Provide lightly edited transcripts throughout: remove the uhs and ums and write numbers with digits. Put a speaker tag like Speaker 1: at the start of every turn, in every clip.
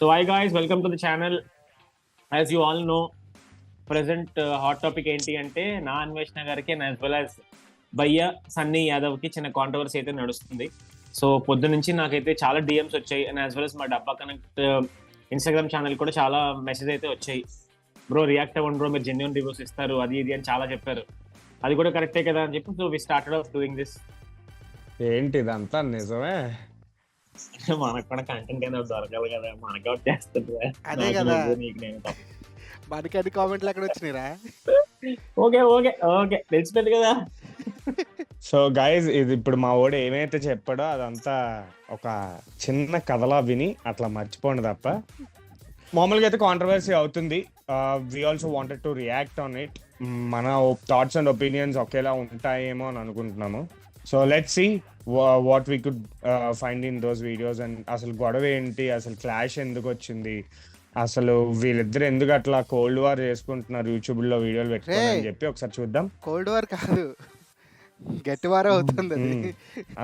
Speaker 1: So hi guys, welcome to the channel. As you all know, present hot topic ఏంటి అంటే నా అన్వేషణ గారికి అండ్ యాజ్ వెల్ యాజ్ భయ్య సన్నీ యాదవ్ కి చిన్న కాంట్రవర్సీ అయితే నడుస్తుంది. సో పొద్దు నుంచి నాకైతే చాలా డిఎమ్స్ వచ్చాయి అండ్ యాజ్ వెల్ యాజ్ మా డబ్బా కనెక్ట్ ఇన్స్టాగ్రామ్ ఛానల్ కూడా చాలా మెసేజ్ అయితే వచ్చాయి. బ్రో రియాక్ట్ అవ్వండి బ్రో, మీరు జెన్యూన్ రివ్యూస్ ఇస్తారు అది ఇది అని చాలా చెప్పారు. అది కూడా కరెక్టే కదా అని చెప్పి so we started off doing this.
Speaker 2: ఏంటి ఇదంతా నిజమే?
Speaker 1: మనకు కూడా కంటెంట్ ఏదో దొరకాలి కదా, మనకి అవుట్ చేస్తుంది.
Speaker 3: అదే కదా,
Speaker 1: నీకు నేను
Speaker 3: మనకి అన్ని కామెంట్లు ఎక్కడ వచ్చినాయిరా?
Speaker 1: ఓకే ఓకే ఓకే తెలిసిపోయింది కదా.
Speaker 2: సో గైజ్, ఇది ఇప్పుడు మా వాడు ఏమైతే చెప్పాడో అదంతా ఒక చిన్న కథలా విని అట్లా మర్చిపోండి తప్ప. మామూలుగా అయితే కాంట్రవర్సీ అవుతుంది. We also wanted to react on it. మన థాట్స్ అండ్ ఒపీనియన్స్ ఒకేలా ఉంటాయేమో అని అనుకుంటున్నాము. So let's see what we could find in those videos. And అసలు గొడవ ఏంటి, అసలు క్లాష్ ఎందుకు వచ్చింది, అసలు వీళ్ళిద్దరు ఎందుకు అట్లా కోల్డ్ వార్ చేసుకుంటున్నారు యూట్యూబ్ లో వీడియోలు పెట్టుకోవాలని చెప్పి ఒకసారి చూద్దాం.
Speaker 3: కోల్డ్ వార్ కాదు, గట్టి వార్ అవుతుంది.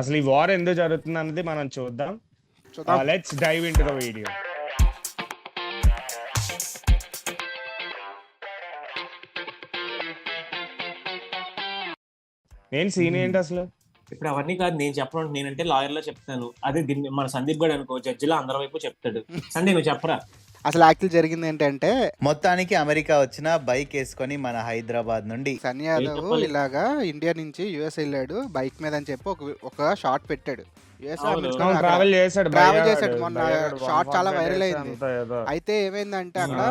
Speaker 2: అసలు ఈ వార్ ఎందుకు జరుగుతుంది అన్నది మనం చూద్దాం. Let's dive into the video. నేను సీన్ ఏంటి అసలు?
Speaker 1: ఇప్పుడు అవన్నీ కాదు నేను చెప్పడం, నేనంటే లాయర్ లో చెప్తాను. అదే దీన్ని మన సందీప్ గడ్ అనుకో జడ్జిలో అందరి వైపు చెప్తాడు. సండే నువ్వు చెప్పరా.
Speaker 3: అసలు యాక్చువల్ జరిగింది ఏంటంటే,
Speaker 4: మొత్తానికి అమెరికా వచ్చిన బైక్ వేసుకొని మన హైదరాబాద్ నుండి
Speaker 3: సన్నీ యాదవ్ ఇలాగా ఇండియా నుంచి యుఎస్ వెళ్ళాడు బైక్ మీద అని చెప్పి ఒక షార్ట్ పెట్టాడు.
Speaker 2: ట్రావెల్
Speaker 3: చేశాడు మొన్న, షార్ట్ చాలా వైరల్ అయింది. అయితే ఏమైందంటే అక్కడ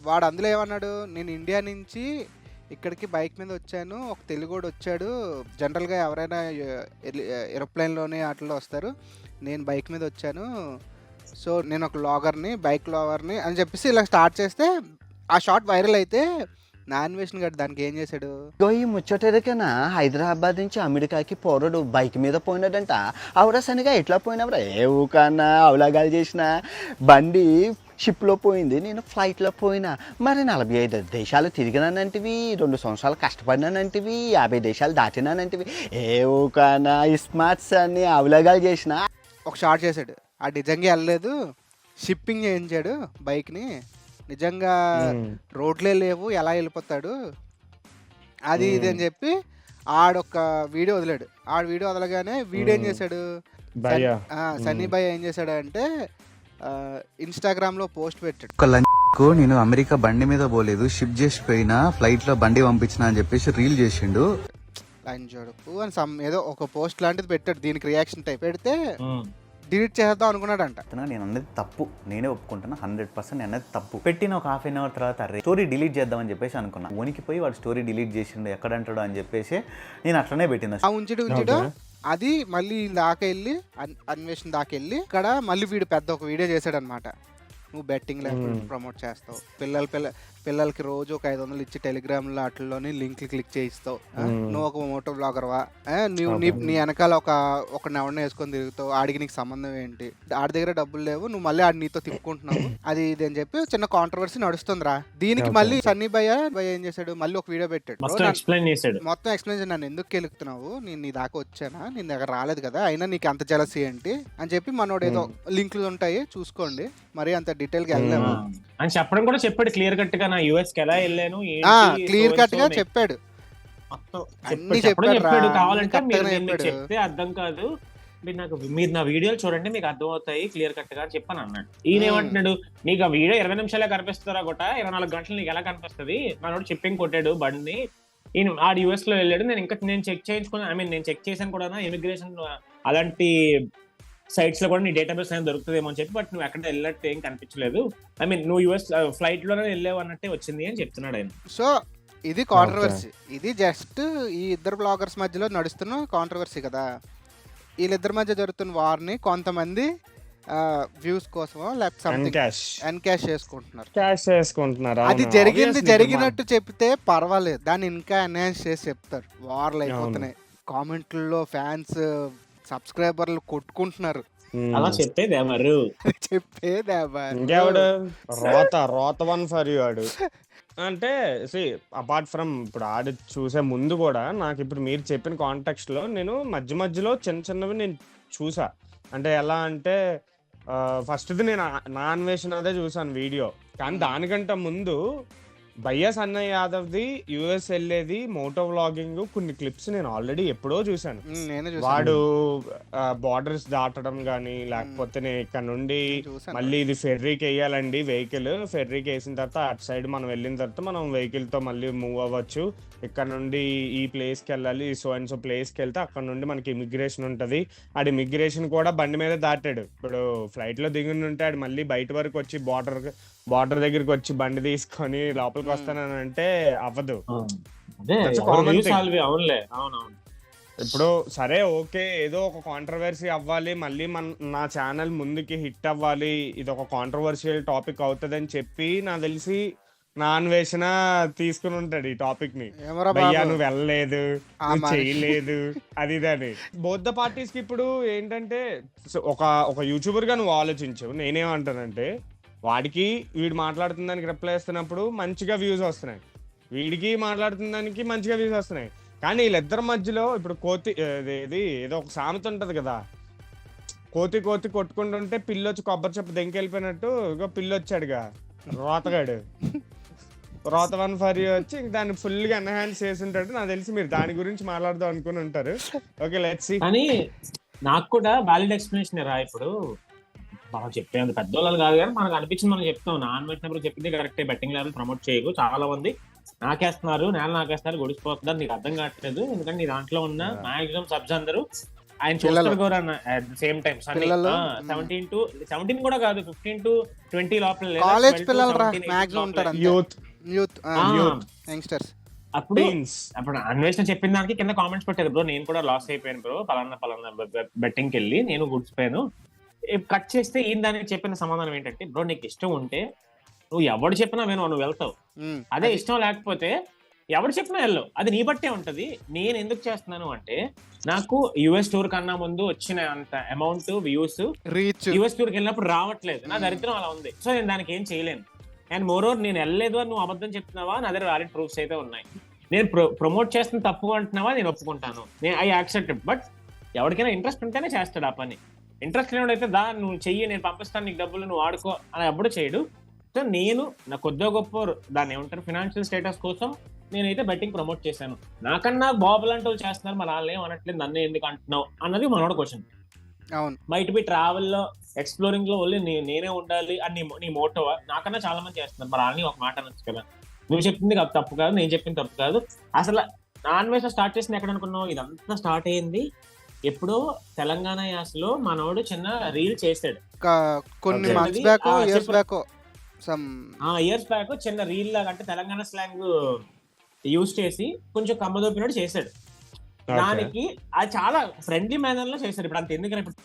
Speaker 3: వాడు అందులో ఏమన్నాడు, నేను ఇండియా నుంచి ఇక్కడికి బైక్ మీద వచ్చాను, ఒక తెలుగోడు వచ్చాడు, జనరల్గా ఎవరైనా ఏరోప్లేన్లోనే వాటిలో వస్తారు, నేను బైక్ మీద వచ్చాను, సో నేను ఒక లాగర్ని, బైక్ లాగర్ని అని చెప్పేసి ఇలా స్టార్ట్ చేస్తే ఆ షార్ట్ వైరల్ అయితే నా అన్వేషణ గారు దానికి ఏం చేశాడు,
Speaker 5: ఈ ముచ్చటరికనా హైదరాబాద్ నుంచి అమెరికాకి పోరడు బైక్ మీద పోయినాడంట. ఆవిడ సనిగా ఎట్లా పోయినవరా, ఏ ఊకన్నా అవలాగాలు చేసిన బండి షిప్లో పోయింది, నేను ఫ్లైట్లో పోయినా. మరి 45 దేశాలు తిరిగినానంటివి, 2 సంవత్సరాలు కష్టపడినానంటివి, 50 దేశాలు దాటినానంటివి, ఏ ఊకన్నా స్మార్ట్స్ అని అవలాగాలు చేసిన.
Speaker 3: ఒక షార్ట్ చేశాడు. ఆ నిజంగా వెళ్ళలేదు, షిప్పింగ్ చేయించాడు బైక్ని, నిజంగా రోడ్లే లేవు, ఎలా వెళ్ళిపోతాడు అది ఇది అని చెప్పి ఆడొక వీడియో వదిలాడు. ఆడ వీడియో వదలగానే వీడియో ఏం చేశాడు, సన్నీ భయ్య ఏం చేశాడు అంటే ఇన్స్టాగ్రామ్ లో పోస్ట్ పెట్టాడు.
Speaker 4: నేను అమెరికా బండి మీద పోలేదు, షిప్ చేసిపోయినా, ఫ్లైట్ లో బండి పంపించిన అని చెప్పేసి రీల్ చేసిండు.
Speaker 3: లంచోడుకు అని ఏదో ఒక పోస్ట్ లాంటిది పెట్టాడు. దీనికి రియాక్షన్ టైప్ పెడితే డిలీట్ చేద్దాం అనుకున్నాడంట.
Speaker 4: నేను అన్నది తప్పు, నేనే ఒప్పుకుంటున్నా 100% అన్నది తప్పు. పెట్టిన ఒక హాఫ్ అన్ అవర్ తర్వాత స్టోరీ డిలీట్ చేద్దామని చెప్పేసి అనుకున్నా. ఉనికిపోయి వాడు స్టోరీ డిలీట్ చేసిండు, ఎక్కడంటాడు అని చెప్పేసి నేను అట్లనే పెట్టిన.
Speaker 3: ఉంచుడు అది మళ్ళీ దాకా వెళ్ళి అన్వేషణ దాకా వెళ్ళి ఇక్కడ మళ్ళీ వీడు పెద్ద ఒక వీడియో చేశాడు అనమాట. నువ్వు బెట్టింగ్ లేకుండా ప్రమోట్ చేస్తావు, పిల్లలకి రోజు ఒక 500 ఇచ్చి టెలిగ్రామ్లో వాటిల్లోని లింక్లు క్లిక్ చేయిస్తావు, నువ్వు ఒక మోటో బ్లాగర్వా, నువ్వు నీ వెనకాల ఒక ఎవరిని వేసుకొని తిరుగుతావు, ఆడికి నీకు సంబంధం ఏంటి, ఆడి దగ్గర డబ్బులు లేవు, నువ్వు మళ్ళీ ఆడి నీతో తిప్పుకుంటున్నావు, అది ఇది అని చెప్పి చిన్న కాంట్రవర్సీ నడుస్తుందిరా. దీనికి మళ్ళీ సన్నీ భయ్య ఏం చేశాడు, మళ్ళీ ఒక వీడియో పెట్టాడు, మొత్తం ఎక్స్ప్లెయిన్ చేసి నన్ను ఎందుకు కెలుకుతున్నావు, నేను నీ దాకా వచ్చానా, నీ దగ్గర రాలేదు కదా, అయినా నీకు అంత జలసీ ఏంటి అని చెప్పి మనోడు ఏదో లింక్లు ఉంటాయి చూసుకోండి, మరి అంత డీటెయిల్ గా వెళ్ళాము
Speaker 1: అని చెప్పడం కూడా చెప్పాడు. క్లియర్ కట్ గా నా యుఎస్ కి ఎలా వెళ్ళాను
Speaker 3: క్లియర్ కట్ గా చెప్పాడు.
Speaker 1: చెప్పాడు కావాలంటే మీరు చెప్తే అర్థం కాదు, మీరు నా వీడియోలు చూడండి మీకు అర్థం అవుతాయి క్లియర్ కట్ గా చెప్పని అన్నాడు. ఈయన ఏమంటున్నాడు, నీకు ఆ వీడియో 20 నిమిషాలే కనిపిస్తారా గొట్ట, 24 గంటలు నీకు ఎలా కనిపిస్తుంది, మనోడు చెప్పింగ్ కొట్టాడు బండిని. ఈయన ఆ యుఎస్ లో వెళ్ళాడు, నేను చెక్ చేయించుకున్నాను, నేను చెక్ చేశాను కూడా ఇమిగ్రేషన్ అలాంటి సైట్స్ లో కూడా నీ డేటాబేస్ అనేది దొరుకుతుందేమో అని చెప్పి, బట్ నువ్వు ఎక్కడ వెళ్ళినట్టు ఏం కనిపించలేదు, నువ్వు యుఎస్ ఫ్లైట్ లోనే వెళ్ళావు అన్నట్టే వచ్చింది అని చెప్తున్నాడు ఆయన.
Speaker 3: సో ఇది కాంట్రవర్సీ, ఇది జస్ట్ ఈ ఇద్దరు బ్లాగర్స్ మధ్యలో నడుస్తున్న కాంట్రవర్సీ కదా. వీళ్ళిద్దరి మధ్య జరుగుతున్న వార్ని కొంతమంది వ్యూస్ కోసమో లేకపోతే ఎన్కాష్ చేసుకుంటున్నారు. అది జరిగినట్టు చెప్తే పర్వాలేదు, దాన్ని ఇంకా ఎన్హాన్స్ చేసి చెప్తారు. వార్లు అయిపోతున్నాయి, కామెంట్లలో ఫ్యాన్స్ సబ్స్క్రైబర్లు కొట్టుకుంటున్నారు.
Speaker 1: అలా చెప్పేదేమారు
Speaker 2: రోత వన్ ఫర్ యూ ఆడు అంటే అపార్ట్ ఫ్రమ్ ఇప్పుడు ఆడి చూసే ముందు కూడా నాకు ఇప్పుడు మీరు చెప్పిన కాంటెక్స్ట్ లో నేను మధ్యలో చిన్న చిన్నవి నేను చూసా. అంటే ఎలా అంటే ఫస్ట్ది నేను నా అన్వేషణ అదే చూసాను వీడియో, కానీ దానికంటే ముందు భయ్యా సన్నయ్య యాదవ్ది యుఎస్ వెళ్ళేది మోటో వ్లాగింగ్ కొన్ని క్లిప్స్ నేను ఆల్రెడీ ఎప్పుడో చూసాను.
Speaker 3: నేను
Speaker 2: వాడు బార్డర్స్ దాటడం గానీ, లేకపోతే నేను ఇక్కడ నుండి
Speaker 3: చూసాను.
Speaker 2: మళ్ళీ ఇది ఫెర్రీకి వేయాలండి వెహికల్, ఫెర్రీకి వేసిన తర్వాత అటు సైడ్ మనం వెళ్ళిన తర్వాత మనం వెహికల్ తో మళ్ళీ మూవ్ అవ్వచ్చు, ఇక్కడ నుండి ఈ ప్లేస్ కి వెళ్ళాలి, సో అండ్ సో ప్లేస్ కి వెళ్తే అక్కడ నుండి మనకి ఇమిగ్రేషన్ ఉంటది. ఆడు ఇమిగ్రేషన్ కూడా బండి మీద దాటాడు. ఇప్పుడు ఫ్లైట్ లో దిగి ఉంటే ఆడు మళ్ళీ బయట వరకు వచ్చి బార్డర్ దగ్గరికి వచ్చి బండి తీసుకొని లోపలికి వస్తానని అంటే అవ్వదు.
Speaker 1: అదే
Speaker 2: That's a common thing.
Speaker 1: అవునులే, అవునవును.
Speaker 2: ఇప్పుడు సరే ఓకే, ఏదో ఒక కాంట్రవర్సీ అవ్వాలి, మళ్ళీ నా ఛానల్ ముందుకి హిట్ అవ్వాలి, ఇది ఒక కాంట్రవర్షియల్ టాపిక్ అవుతుంది అని చెప్పి నాకు తెలిసి నా అన్వేషణ తీసుకుని ఉంటాడు ఈ టాపిక్ ని.
Speaker 3: ఏమరా
Speaker 2: భయ్యా
Speaker 3: బాబు,
Speaker 2: నువ్వు వెళ్ళలేదు, నువ్వు
Speaker 3: మరి.
Speaker 2: చేయలేదు, అది ఇదని. బోత్ ద పార్టీస్ కి ఇప్పుడు ఏంటంటే ఒక యూట్యూబర్ గా నువ్వు ఆలోచించు. నేనేమంటానంటే వాడికి వీడు మాట్లాడుతున్న దానికి రిప్లై ఇస్తున్నప్పుడు మంచిగా వ్యూస్ వస్తున్నాయి, వీడికి మాట్లాడుతున్న దానికి మంచిగా వ్యూస్ వస్తున్నాయి. కానీ వీళ్ళిద్దరి మధ్యలో ఇప్పుడు కోతి ఏదో ఒక సామెత ఉంటది కదా, కోతి కొట్టుకుంటుంటే పిల్లొచ్చి కొబ్బరి చెప్పు దెంకెళ్ళిపోయినట్టు, ఇగో పిల్లొచ్చాడుగా రోతగాడు, రోత 1 వచ్చి దాన్ని ఫుల్ గా ఎన్హాన్స్ చేసి ఉంటాడు. నాకు తెలిసి మీరు దాని గురించి మాట్లాడదాం అనుకుని ఉంటారు. Okay let's see.
Speaker 1: కానీ నాకు కూడా వ్యాలిడ్ ఎక్స్ప్లెనేషన్ రా. ఇప్పుడు మనం చెప్పేది పెద్దోళ్ళు కాదు కానీ మనకు అనిపించింది మనం చెప్తాం. నాన్ వెజ్ చెప్పింది కరెక్టే, బెట్టింగ్ లెవెల్ ప్రమోట్ చేయకు. చాలా మంది నాకేస్తున్నారు గొడిచిపోతున్నారు, నీకు అర్థం కావట్లేదు. ఎందుకంటే నీ దాంట్లో ఉన్న మాక్సిమం సబ్స్ అందరూ ఆయన చూస్తారు కూడా అట్ ద సేమ్ టైం 17 కూడా కాదు, 15 to 20 లోపల
Speaker 3: కాలేజ్ పిల్లలు రా మాక్సిమం ఉంటారు, యూత్ యంగ్స్టర్స్.
Speaker 1: అప్పుడు అన్వేషణ చెప్పిన దానికి కింద కామెంట్స్ పెట్టారు, బ్రో నేను కూడా లాస్ అయిపోయాను బ్రో, పలానా బెట్టింగ్కి వెళ్ళి నేను గుడిచిపోయాను. కట్ చేస్తే ఈయన దానికి చెప్పిన సమాధానం ఏంటంటే, బ్రో నీకు ఇష్టం ఉంటే నువ్వు ఎవడు చెప్పినా నువ్వు వెళ్తావు, అదే ఇష్టం లేకపోతే ఎవడు చెప్పినా వెళ్ళు, అది నీ బట్టే ఉంటది. నేను ఎందుకు చేస్తున్నాను అంటే నాకు యుఎస్ టూర్ కన్నా ముందు వచ్చిన అంత అమౌంట్ వ్యూస్
Speaker 3: రీచ్
Speaker 1: యుఎస్ టూర్కి వెళ్ళినప్పుడు రావట్లేదు, నా దరిద్రం అలా ఉంది. సో నేను దానికి ఏం చేయలేను. అండ్ మోరోవర్ నేను వెళ్ళలేదు అని నువ్వు అబద్ధం చెప్తున్నావా, నా దగ్గర వ్యాలిడ్ ప్రూఫ్స్ అయితే ఉన్నాయి. నేను ప్రమోట్ చేస్తున్న తప్పు అంటున్నావా, నేను ఒప్పుకుంటాను, నేను ఐ యాక్సెప్ట్. బట్ ఎవరికైనా ఇంట్రెస్ట్ ఉంటేనే చేస్తాడు ఆ పని. ఇంట్రెస్ట్ లేనివాడైతే నువ్వు చెయ్యి, నేను పంపిస్తాను నీకు డబ్బులు, నువ్వు వాడుకో అని ఎప్పుడు చేయడు. సో నేను నా కొద్దిగా గొప్ప దాన్ని ఏమంటారు ఫినాన్షియల్ స్టేటస్ కోసం నేనైతే బెట్టింగ్ ప్రమోట్ చేశాను. నాకన్నా బాబు లాంటి వాళ్ళు చేస్తున్నారు, మన వాళ్ళు ఏం అనట్లేదు, నన్ను ఎందుకు అంటున్నావు అన్నది మనోட క్వశ్చన్.
Speaker 3: అవును,
Speaker 1: బయట పోయి ట్రావెల్లో ఎక్స్ప్లోరింగ్ లో ఓన్లీ నేనే ఉండాలి అని నీ మోటో. నాకన్నా చాలా మంది చేస్తున్నారు, మరి వాళ్ళని ఒక మాట అనొచ్చు కదా. నువ్వు చెప్పింది తప్పు కాదు, నేను చెప్పింది తప్పు కాదు. అసలు నాన్ వెజ్ స్టార్ట్ చేసింది ఎక్కడ అనుకున్నావు? ఇదంతా స్టార్ట్ అయ్యింది ఎప్పుడో తెలంగాణ యాసలో మనోడు చిన్న రీల్ చేసాడు
Speaker 3: కొన్ని మంత్స్ బ్యాక్, ఇయర్స్
Speaker 1: బ్యాక్ చిన్న రీల్ లాగా, అంటే తెలంగాణ స్లాంగ్ యూజ్ చేసి కొంచెం కమ్మదొప్పినట్టు చేశాడు. దానికి అది చాలా ఫ్రెండ్లీ మేనర్ లో చేశారు. ఇప్పుడు అంత ఎందుకని ఇప్పుడు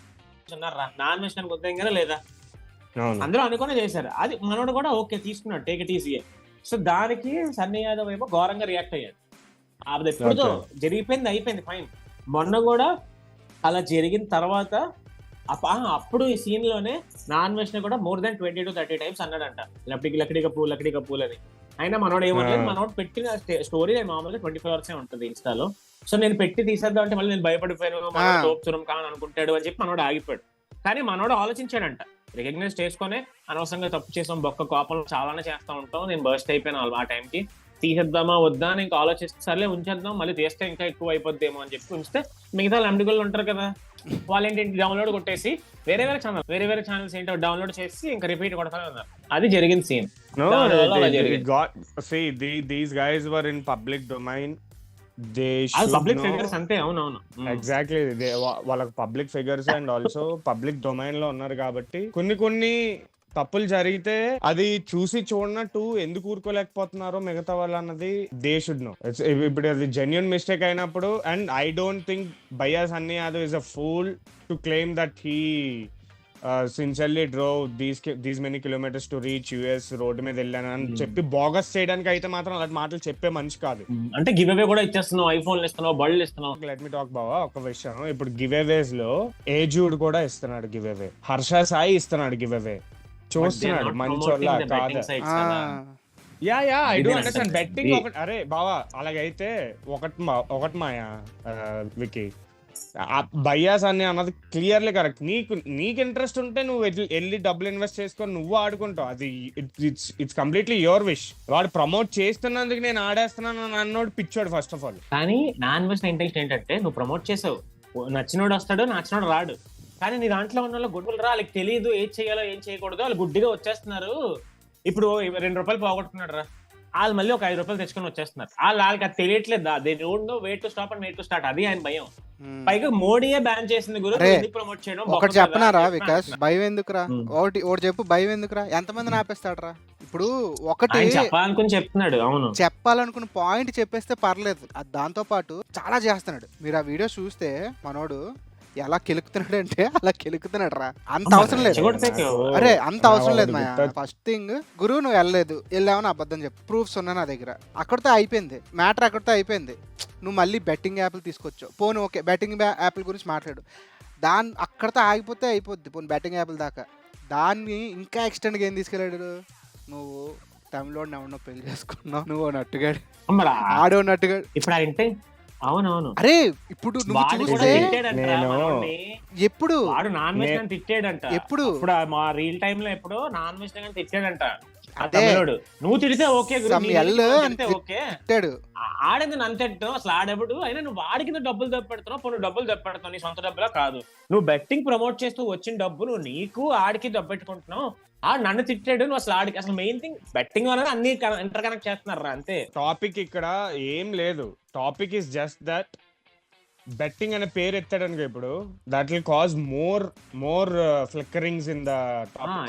Speaker 1: నాన్ వెజ్ అని కొద్దిగా లేదా అందరూ అనుకునే చేశారు. అది మనోడు కూడా ఓకే తీసుకున్నాడు, టేక్ ఇట్ ఈజీ. సో దానికి సన్నీ యాదవ్ ఏమో ఘోరంగా రియాక్ట్ అయ్యాడు. అది ఎప్పుడుతో జరిగిపోయింది, అయిపోయింది, ఫైన్. మొన్న కూడా అలా జరిగిన తర్వాత అప్పుడు ఈ సీన్ లోనే నాన్ వెజ్ కూడా more than 20 to 30 times అన్నాడంట, లక్కడి కపూల్ అని. అయినా మనోడు ఏమంటే, మనోడు పెట్టిన స్టోరీ మామూలుగా 24 hours ఉంటుంది ఇన్స్టాలో. సో నేను పెట్టి తీసేద్దాం అంటే మళ్ళీ నేను భయపడిపోయాను, తోపుచురం కాని అనుకుంటాడు అని చెప్పి మనోడు ఆగిపోయాడు. కానీ మనోడు ఆలోచించాడంట, రికగ్నైజ్ చేసుకునే అనవసరంగా తప్పు చేసాం, బొక్క కోపం చాలానే చేస్తా ఉంటాం, నేను బర్స్ట్ అయిపోయాను ఆ టైంకి, తీసేద్దామా వద్దా అని ఇంకా ఆలోచిస్తే సర్లే ఉంచేద్దాం, మళ్ళీ తీస్తే ఇంకా ఎక్కువ అయిపోద్దేమో అని చెప్పి ఉంచితే మిగతా లంబడిగోళ్ళు ఉంటారు కదా, వాళ్ళు ఏంటి డౌన్లోడ్ కొట్టేసి వేరే ఛానల్స్ ఏంటో డౌన్లోడ్ చేసి ఇంకా రిపీట్ కొడతానే ఉన్నారు. అది జరిగింది scene.
Speaker 2: These guys were in public domain.
Speaker 1: Public figures అంతే. అవునవును,
Speaker 2: ఎగ్జాక్ట్లీ, వాళ్ళకి public figures and also public domain లో ఉన్నారు కాబట్టి కొన్ని తప్పులు జరిగితే అది చూసి చూడనట్టు ఎందుకు ఊరుకోలేకపోతున్నారో మిగతా వాళ్ళు అన్నది దే షుడ్ నో. ఇప్పుడు అది జెన్యున్ మిస్టేక్ అయినప్పుడు, అండ్ ఐ డోంట్ థింక్ భయ్యా Sunny Yadav is a fool to claim that he sincerely drove these many kilometres to reach US, road మీద వెళ్ళాను అని చెప్పి బోగస్ చేయడానికి అయితే మాత్రం అలాంటి మాటలు చెప్పే మనిషి కాదు.
Speaker 1: అంటే గివ్ అవే కూడా ఇచ్చేస్తున్నావు, ఐఫోన్ ఇస్తున్నావు, బళ్ళు ఇస్తున్నావు.
Speaker 2: లెట్ మీ టాక్ బావా ఒక విషయం. ఇప్పుడు గివ్ అవేస్ లో ఏజూడ్ కూడా ఇస్తున్నాడు గివ్ అవే, హర్ష సాయి ఇస్తున్నాడు గివ్ అవే, చూస్తున్నాడు మంచోళ్ళ కాదు. Yeah I do understand betting. ఒకటి అరే బావా అలాగైతే ఒకటి మాయా వికీ, బయ్యాస్ అని అన్నది క్లియర్లీ కరెక్ట్. నీకు ఇంట్రెస్ట్ ఉంటే నువ్వు వెళ్ళి డబ్బులు ఇన్వెస్ట్ చేసుకొని నువ్వు ఆడుకుంటావు, అది ఇట్స్ కంప్లీట్లీ యువర్ విష్. వాడు ప్రమోట్ చేస్తున్నందుకు నేను ఆడేస్తున్నాను అన్నోడు పిచ్చోడు ఫస్ట్ ఆఫ్ ఆల్.
Speaker 1: కానీ నా ఇన్వెస్ట్ ఇంటెన్షన్ ఏంటంటే నువ్వు ప్రమోట్ చేసావు, నచ్చినోడు వస్తాడు, నచ్చినోడు రాడు. కానీ నీ దాంట్లో ఉన్న వాళ్ళు గుడ్డులు రా, వాళ్ళకి తెలియదు ఏం చేయాలో ఏం చేయకూడదు, వాళ్ళు గుడ్డిగా వచ్చేస్తున్నారు. ఇప్పుడు 2 రూపాయలు పోగొట్టుకున్నాడు రా, వాళ్ళు మళ్ళీ ఒక 5 రూపాయలు తెచ్చుకొని వచ్చేస్తున్నారు. వాళ్ళకి అది తెలియట్లేదు, they don't know where to stop and where to start. అది ఆయన భయం. పైగా మోడీయే బ్యాన్ చేసింది గురు, ప్రమోట్ చేయడం.
Speaker 3: ఒకటి చెప్పనారా వికాస్, భయం ఎందుకురా? ఒకటి చెప్పు, భయం ఎందుకురా? ఎంతమందిని ఆపేస్తాడరా? ఇప్పుడు ఒకటి
Speaker 1: చెప్పాలనుకుని చెప్తున్నాడు. అవును,
Speaker 3: చెప్పాలనుకున్న పాయింట్ చెప్పేస్తే పర్లేదు, అది దాంతో పాటు చాలా చేస్తున్నాడు. మీరు ఆ వీడియో చూస్తే మనోడు ఎలా కెలుకుతున్నాడు అంటే అలా కెలుకుతున్నాడు రా. అంత అవసరం లేదు, అరే అంత అవసరం లేదు మాయా. ఫస్ట్ థింగ్ గురువు, నువ్వు వెళ్ళావని అబద్ధం చెప్పు, ప్రూఫ్స్ ఉన్నా నా దగ్గర. అక్కడితో అయిపోయింది మ్యాటర్, అక్కడితో అయిపోయింది. నువ్వు మళ్ళీ బెట్టింగ్ యాప్లు తీసుకొచ్చావు, పోను ఓకే బెట్టింగ్ యాప్ల గురించి మాట్లాడు, అక్కడితో ఆగిపోతే అయిపోద్ది. పోను బెట్టింగ్ యాప్ల దాకా, దాన్ని ఇంకా ఎక్స్టెండ్గా ఏం తీసుకెళ్ళాడు? నువ్వు తమిళోడిని ఎవరినో పెళ్లి చేసుకున్నావు, నువ్వు నట్టుగాడు, ఆడో నట్టుగాడు.
Speaker 1: ఇప్పుడు అంటే అవునవును.
Speaker 3: అరే ఇప్పుడు నువ్వు చూస్తే ఎప్పుడు
Speaker 1: వాడు నాన్ వెజ్ అని తిట్టాడంట,
Speaker 3: ఎప్పుడు
Speaker 1: మా రీల్ టైమ్ లో ఎప్పుడు నాన్ వెజ్ అని తిట్టాడంట. నువ్వు తిడితే ఓకే ఓకే, ఆడేది అంతెట్టు అసలు ఆడెప్పుడు అయినా నువ్వు వాడికి డబ్బులు దప్పెడుతున్నావు, నువ్వు డబ్బులు దప్పెడుతున్నావు, నీ సొంత డబ్బులా కాదు. నువ్వు బెట్టింగ్ ప్రమోట్ చేస్తూ వచ్చిన డబ్బు నువ్వు నీకు ఆడికి దప్పెట్టుకుంటున్నావు. నన్ను తిట్టాడు, నువ్వు అసలు ఆడికి అసలు మెయిన్ థింగ్ బెట్టింగ్ వల్ల అన్ని ఇంటర్ కనెక్ట్ చేస్తున్నారు అంతే.
Speaker 2: టాపిక్ ఇక్కడ ఏం లేదు, topic is just that betting అనే పేరు ఎత్తాడనుకో ఇప్పుడు, that will cause more flickerings in the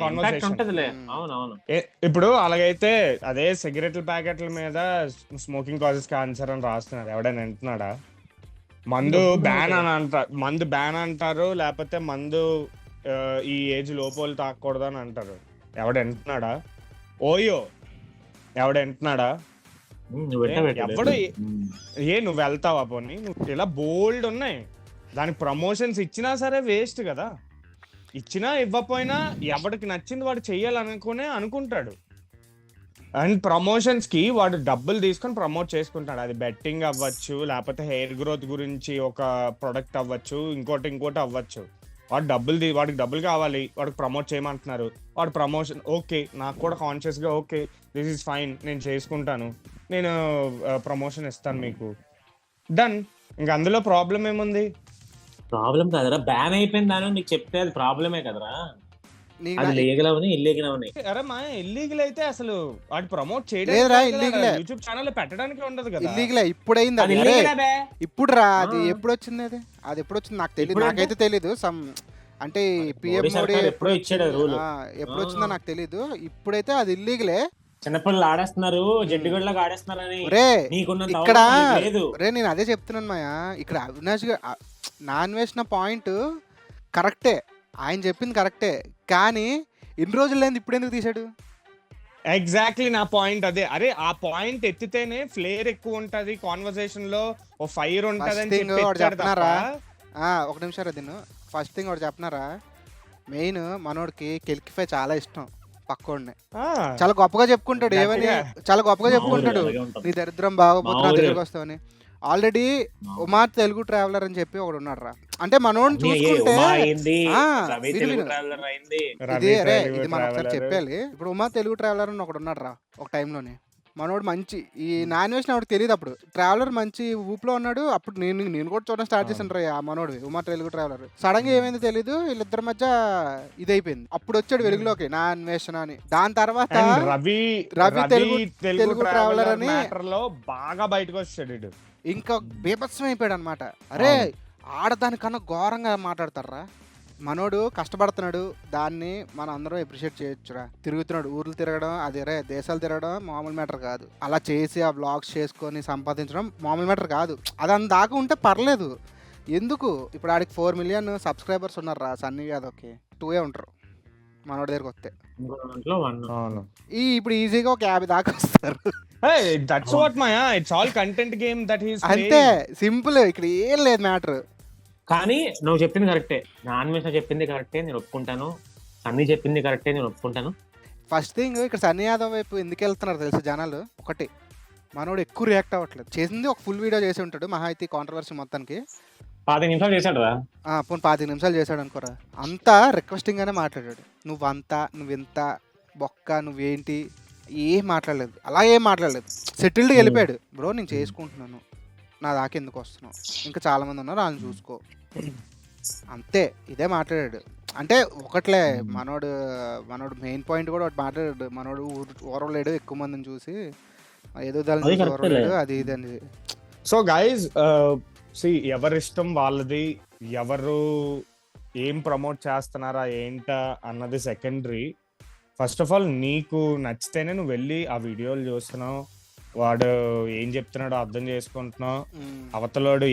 Speaker 2: conversation. ఇప్పుడు అలాగైతే అదే సిగరెట్ల ప్యాకెట్ల మీద స్మోకింగ్ కాజెస్ క్యాన్సర్ అని రాస్తున్నారు, ఎవడైనా వింటున్నాడా? మందు బ్యాన్ అంటారు, లేకపోతే మందు ఈ ఏజ్ లోపల తాకూడదు అని అంటారు, ఎవడ వింటున్నాడా? ఓయో ఎవడ వింటున్నాడా? ఎవడు నువ్వు వెళ్తావా? పోనీ నువ్వు ఇలా బోల్డ్ ఉన్నాయి, దానికి ప్రమోషన్స్ ఇచ్చినా సరే వేస్ట్ కదా. ఇచ్చినా ఇవ్వకపోయినా ఎవడికి నచ్చింది వాడు అనుకుంటాడు. అండ్ ప్రమోషన్స్ కి వాడు డబ్బులు తీసుకొని ప్రమోట్ చేసుకుంటాడు. అది బెట్టింగ్ అవ్వచ్చు, లేకపోతే హెయిర్ గ్రోత్ గురించి ఒక ప్రొడక్ట్ అవ్వచ్చు, ఇంకోటి అవ్వచ్చు. వాడికి డబ్బులు కావాలి, వాడికి ప్రమోట్ చేయమంటున్నారు, వాడు ప్రమోషన్ ఓకే, నాకు కూడా కాన్షియస్ గా ఓకే దిస్ ఈస్ ఫైన్, నేను చేసుకుంటాను, నేను ప్రమోషన్ ఇస్తాను మీకు, డన్. ఇంకా అందులో ప్రాబ్లం ఏముంది?
Speaker 1: ప్రాబ్లం కదరా, బ్యాన్ అయిపోయింది నీకు చెప్తే అది ప్రాబ్లమే కదరా.
Speaker 2: అరే మా ఇల్లీగల్ అయితే అసలు వాడు ప్రమోట్ చేయడం యూట్యూబ్ ఛానల్ పెట్టడానికి ఉండదు కదా.
Speaker 3: ఇల్లీగల్ ఇప్పుడైంది అది, ఇప్పుడు రా. అది ఎప్పుడు వచ్చింది? అది ఎప్పుడు వచ్చింది నాకు తెలియదు, నాకైతే తెలీదు. అంటే పిఎం మోడీ ఎప్పుడు వచ్చిందో నాకు తెలీదు. ఇప్పుడైతే అది ఇల్లీగలే.
Speaker 1: చిన్నపిల్లలు ఆడేస్తున్నారు, జడ్డుగడ్డలాగా ఆడేస్తున్నారని
Speaker 3: ఇక్కడ నేను అదే చెప్తున్నాను మాయా. ఇక్కడ అవినాష్ నాన్ వేసిన పాయింట్ కరెక్టే, ఆయన చెప్పింది కరెక్టే, కానీ ఇన్ని రోజులు లేదు ఇప్పుడు ఎందుకు తీసాడు?
Speaker 2: ఎగ్జాక్ట్లీ నా పాయింట్ అదే. అరే ఆ పాయింట్ ఎత్తితేనే ఫ్లేర్ ఎక్కువ ఉంటది కాన్వర్సేషన్ లో, ఓ ఫైర్ ఉంటది.
Speaker 3: చెప్పనారా? ఒక నిమిషం దీన్ని ఫస్ట్ థింగ్ ఒకటి చెప్పనారా? మెయిన్ మనోడికి కెల్కిఫై చాలా ఇష్టం, పక్కోడిని చాలా గొప్పగా చెప్పుకుంటాడు, ఏమని చాలా గొప్పగా చెప్పుకుంటాడు, నీ దరిద్రం బాగోపోతున్నా తెలుగు వస్తావని. ఆల్రెడీ ఉమార్ తెలుగు ట్రావెలర్ అని చెప్పి ఒకడు ఉన్నాడు రా. అంటే మనోడిని చూసుకుంటే ఇది మనం ఒకసారి చెప్పాలి. ఇప్పుడు ఉమార్ తెలుగు ట్రావెలర్ అని ఒకడు ఉన్నాడు రా ఒక టైంలోనే. మనోడు మంచి ఈ నాన్ వేసిన ఆవిడ తెలియదు అప్పుడు, ట్రావెలర్ మంచి ఊపులో ఉన్నాడు. అప్పుడు నేను కూడా చూడడం స్టార్ట్ చేశాను రా ఆ మనోడు ఉమార్ తెలుగు ట్రావెలర్. సడన్ గా ఏమైందో తెలీదు, వీళ్ళిద్దరి మధ్య ఇదైపోయింది. అప్పుడు వచ్చాడు వెలుగులోకి నా అన్వేషణ అని. దాని తర్వాత
Speaker 2: రవి
Speaker 3: తెలుగు ట్రావెలర్ అని
Speaker 2: బాగా బయటకు వచ్చాడు,
Speaker 3: ఇంకా బీభత్సం అయిపోయాడు అనమాట. అరే ఆడదానికన్నా ఘోరంగా మాట్లాడతారా. మనోడు కష్టపడుతున్నాడు, దాన్ని మనం అందరం అప్రిషియేట్ చేయొచ్చురా. తిరుగుతున్నాడు, ఊర్లు తిరగడం, అదే దేశాలు తిరగడం మామూలు మ్యాటర్ కాదు. అలా చేసి ఆ వ్లాగ్స్ చేసుకొని సంపాదించడం మామూలు మ్యాటర్ కాదు. అది దాకా ఉంటే పర్లేదు. ఎందుకు ఇప్పుడు ఆడికి 4 మిలియన్ సబ్స్క్రైబర్స్ ఉన్నారా, సన్నీ యాదవ్కి 2 ఉంటారు మనోడి దగ్గరకు వస్తే. ఇప్పుడు ఈజీగా ఒక 50 దాకా వస్తారు. అంతే సింపుల్, ఇక్కడ ఏం లేదు మ్యాటర్.
Speaker 1: కానీ నువ్వు చెప్పింది కరెక్టే, నాన్ వెజ్ చెప్పింది కరెక్టే, నేను ఒప్పుకుంటాను. సన్నీ చెప్పింది కరెక్టే, నేను ఒప్పుకుంటాను.
Speaker 3: ఫస్ట్ థింగ్ ఇక్కడ సన్నీ యాదవ్ వైపు ఎందుకు వెళ్తున్నారు తెలుసు జనాలు? ఒకటి, మనోడు ఎక్కువ రియాక్ట్ అవ్వట్లేదు. చేసింది ఒక ఫుల్ వీడియో చేసి ఉంటాడు మహా అయితే కాంట్రవర్సీ మొత్తానికి.
Speaker 1: 10 నిమిషాలు చేశాడు రా.
Speaker 3: పోనీ 25 నిమిషాలు చేశాడు అనుకోరా, అంతా రిక్వెస్టింగ్ గానే మాట్లాడాడు. నువ్వంతా, నువ్వింత, బొక్క, నువ్వేంటి, ఏం మాట్లాడలేదు. అలా ఏం మాట్లాడలేదు, సెటిల్డ్గా వెళ్ళిపోయాడు. బ్రో నేను చేసుకుంటున్నాను, నా దాకా ఎందుకు వస్తున్నావు, ఇంకా చాలా మంది ఉన్నారు వాళ్ళని చూసుకో, అంతే. ఇదే మాట్లాడాడు. అంటే ఒకట్లే మనోడు మెయిన్ పాయింట్ కూడా ఒకటి మాట్లాడాడు. మనోడు ఓరవలేడు ఎక్కువ మందిని చూసి, ఏదో దాని ఓరవలేడు, అది ఇది అని.
Speaker 2: సో గైజ్ ఎవరి ఇష్టం వాళ్ళది, ఎవరు ఏం ప్రమోట్ చేస్తున్నారా ఏంటా అన్నది సెకండరీ. ఫస్ట్ ఆఫ్ ఆల్ నీకు నచ్చితేనే నువ్వు వెళ్ళి ఆ వీడియోలు చూస్తున్నావు, వాడు ఏం చెప్తున్నాడో అర్థం చేసుకుంటున్నావు, అవతలోడు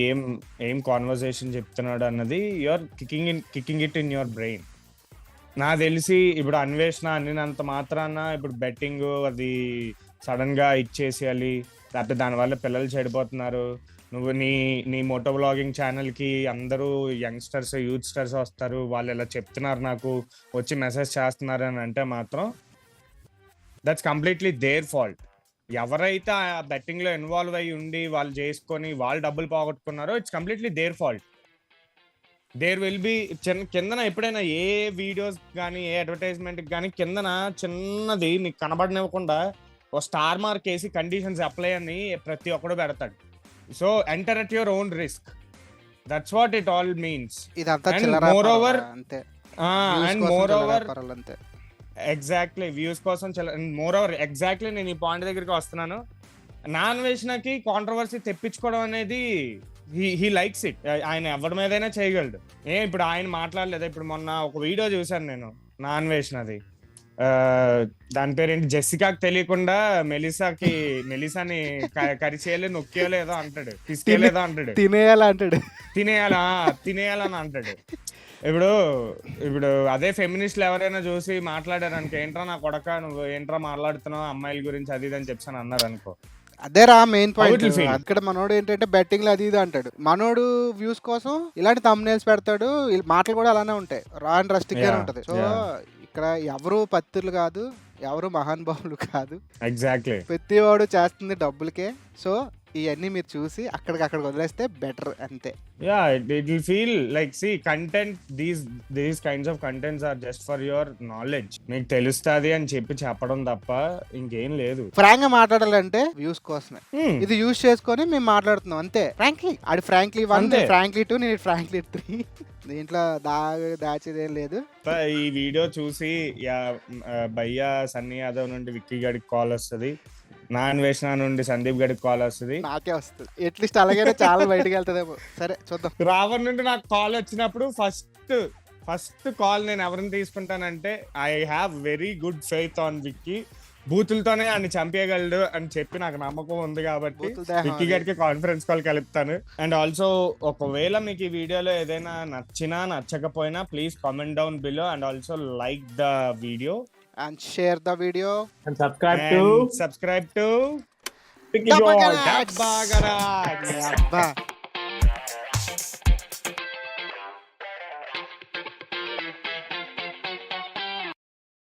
Speaker 2: ఏం కాన్వర్సేషన్ చెప్తున్నాడు అన్నది you're kicking it in your brain. నాకు తెలిసి ఇప్పుడు అన్వేషణ అన్నినంత మాత్రాన ఇప్పుడు బెట్టింగ్ అది సడన్ గా ఇచ్చేసేయాలి, లేకపోతే దానివల్ల పిల్లలు చెడిపోతున్నారు, నువ్వు నీ మోటో వ్లాగింగ్ ఛానల్ కి అందరూ యంగ్స్టర్స్ యూత్ స్టర్స్ వస్తారు, వాళ్ళు ఇలా చెప్తున్నారు నాకు వచ్చి మెసేజ్ చేస్తున్నారు అని అంటే మాత్రం దట్స్ కంప్లీట్లీ దేర్ ఫాల్ట్. ఎవరైతే ఆ బెట్టింగ్ లో ఇన్వాల్వ్ అయ్యి ఉండి వాళ్ళు చేసుకొని వాళ్ళు డబ్బులు పోగొట్టుకున్నారో it's completely their fault. There will be కిందన ఎప్పుడైనా ఏ వీడియోస్ కానీ ఏ అడ్వర్టైజ్మెంట్ కానీ కిందన చిన్నది నీకు కనబడనివ్వకుండా ఒక స్టార్ మార్క్ వేసి కండిషన్స్ అప్లై అని ప్రతి ఒక్కడు పెడతాడు. So enter at your own risk, that's what it all means.
Speaker 3: ఇదంతా
Speaker 2: మోరోవర్
Speaker 3: అంతే,
Speaker 2: అండ్ మోరోవర్
Speaker 3: అంతే,
Speaker 2: ఎగ్జాక్ట్లీ వ్యూస్ కోసం మోరోవర్ ఎగ్జాక్ట్లీ నేను ఈ పాయింట్ దగ్గరికి వస్తున్నాను. నాన్ వేషణకి కాంట్రవర్సీ తెప్పించుకోవడం అనేది హీ లైక్స్ ఇట్. ఆయన ఎవరి మీదైనా చేయగలడు. ఇప్పుడు ఆయన మాట్లాడలేదు. ఇప్పుడు మొన్న ఒక వీడియో చూశాను నేను నాన్ వేషణది, దాని పేరు ఏంటి, జెసికాకి తెలియకుండా మెలిసాని కరిచేయలే నొక్కేయలే ఏదో అంటాడు, తీసుకెళ్ళేదో అంటాడు, తినేయాలని అంటాడు. ఇప్పుడు అదే ఫెమినిస్ట్లు ఎవరైనా చూసి మాట్లాడారనుకో, ఏంట్రా నా కొడక నువ్వు ఏంట్రా మాట్లాడుతున్నావు అమ్మాయిల గురించి అది ఇది అని చెప్పాను అన్నారు అనుకో,
Speaker 3: అదేరా మెయిన్ పాయింట్. అక్కడ మనోడు ఏంటంటే బెట్టింగ్ అది ఇది అంటాడు, మనోడు వ్యూస్ కోసం ఇలాంటి థంబ్నెయిల్స్ పెడతాడు, మాటలు కూడా అలానే ఉంటాయి, రా అండ్ రస్టిక్ గానే ఉంటది. సో ఇక్కడ ఎవరు పత్తులు కాదు, ఎవరు మహానుభావులు కాదు,
Speaker 2: ఎగ్జాక్ట్లీ
Speaker 3: ప్రతి వాడు చేస్తుంది డబ్బులకే. సో ఇవన్నీ మీరు చూసి అక్కడికి వదిలేస్తే బెటర్, అంతే.
Speaker 2: Yeah, it will feel like, see, content, these kinds of contents are just for your knowledge. మీకు తెలుస్తుంది అని చెప్పడం తప్ప ఇంకేం లేదు.
Speaker 3: ఫ్రాంక్ గా మాట్లాడాలంటే వ్యూస్ కోసమే, ఇది యూజ్ చేసుకొని మేము మాట్లాడుతున్నాం అంతే. ఫ్రాంక్లీ ఆడి ఫ్రాంక్లీ 1, ఫ్రాంక్లీ 2, నేను ఫ్రాంక్లీ 3, దీంట్లో దాచేదేం లేదు.
Speaker 2: ఈ వీడియో చూసి భయ్యా సన్నీ యాదవ్ నుండి విక్కీ గడికి కాల్ వస్తుంది, నాన్ వేషణ నుండి సందీప్ గడికి కాల్ వస్తుంది, నాకే వస్తుంది.
Speaker 3: అట్లీస్ట్ అలాగైనా చాలా బయటకు వెళ్తుందేమో. సరే చూద్దాం.
Speaker 2: రావణ్ నుండి నాకు కాల్ వచ్చినప్పుడు ఫస్ట్ కాల్ నేను ఎవరిని తీసుకుంటానంటే I have very good faith on Vicky, బూతులతోనే ఆయన చంపేయగలడు అని చెప్పి నాకు నమ్మకం ఉంది కాబట్టి విక్కీ గారికి కాన్ఫరెన్స్ కాల్ కలుపుతాను. అండ్ ఆల్సో ఒకవేళ మీకు ఈ వీడియోలో ఏదైనా నచ్చినా నచ్చకపోయినా please comment down below and also like the video
Speaker 3: and share the video
Speaker 1: and subscribe to
Speaker 2: Vicky George.